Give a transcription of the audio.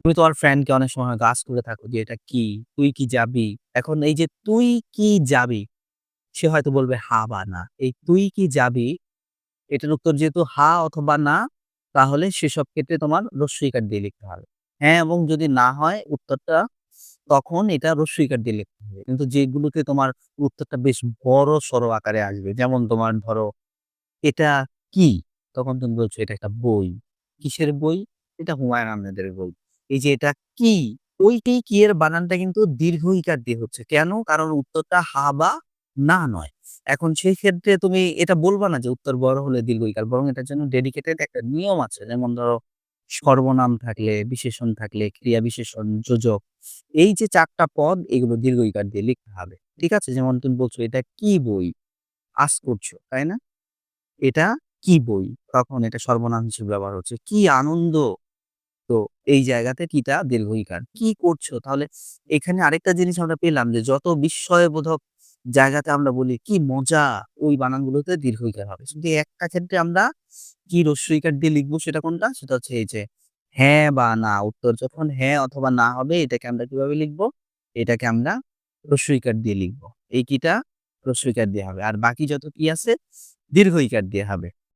তুমি তোমার ফ্রেন্ডকে অনেক সময় হয়তো আস্ক করে থাকো যে, "এটা কি? তুই কি যাবি?" এখন এই যে তুই কি যাবি? সে হয়তো বলবে হা বা না। এই তুই কি যাবি? এটার উত্তর যেহেতু হা অথবা না, তাহলে সেসব ক্ষেত্রে তোমার ই কার দিয়ে লিখতে হবে। হ্যাঁ এবং যদি না হয় উত্তরটা তখন এটা ই কার দিয়ে লিখতে হবে। কিন্তু যেগুলোতে তোমার উত্তরটা বেশ বড়সড় আকারে আসবে। যেমন তোমার ধরো, "এটা কি?" তখন তুমি বলছো, "এটা একটা বই।" কিসের বই? এটা হুমায়ূন আহমেদের বই। এই যে এটা কি? ওইটাই কি এর বানানটা কিন্তু দীর্ঘ ইকার দিয়ে হচ্ছে। কেন? কারণ উত্তরটা হা বা না নয়। এখন সেই ক্ষেত্রে তুমি এটা বলবা না যে উত্তর বড় হলে দীর্ঘ ইকার। বরং এটার জন্য ডেডিকেটেড একটা নিয়ম আছে। যেমন ধরো সর্বনাম থাকলে, বিশেষণ থাকলে, ক্রিয়া বিশেষণ, যোজক। এই যে ৪ টা পদ এগুলো দীর্ঘ ইকার দিয়ে লিখতে হবে। ঠিক আছে? যেমন তুমি বলছো, "এটা কি বই?" আস্ক করছো, তাই না? এটা কি বই? তখন এটা সর্বনাম হিসেবে ব্যবহার হচ্ছে। কি আনন্দ! তো এই জায়গাতে কিটা দীর্ঘ ইকার। কি করছো? তাহলে এখানে আরেকটা জিনিস আমরা পেলাম যে যত বিস্ময়বোধক জায়গাতে আমরা বলি, "কি মজা!" ওই বানানগুলোতে দীর্ঘ ইকার হবে। শুধু একটা ক্ষেত্রে আমরা কি ইকার দিয়ে লিখবো সেটা কোনটা? সেটা হচ্ছে এই যে হ্যাঁ বা না। উত্তর যখন হ্যাঁ অথবা না হবে এটাকে আমরা কিভাবে লিখবো? এটাকে আমরা ইকার দিয়ে লিখবো। এই কিটা ইকার দিয়ে হবে। আর বাকি যত কি আছে দীর্ঘ ইকার দিয়ে হবে।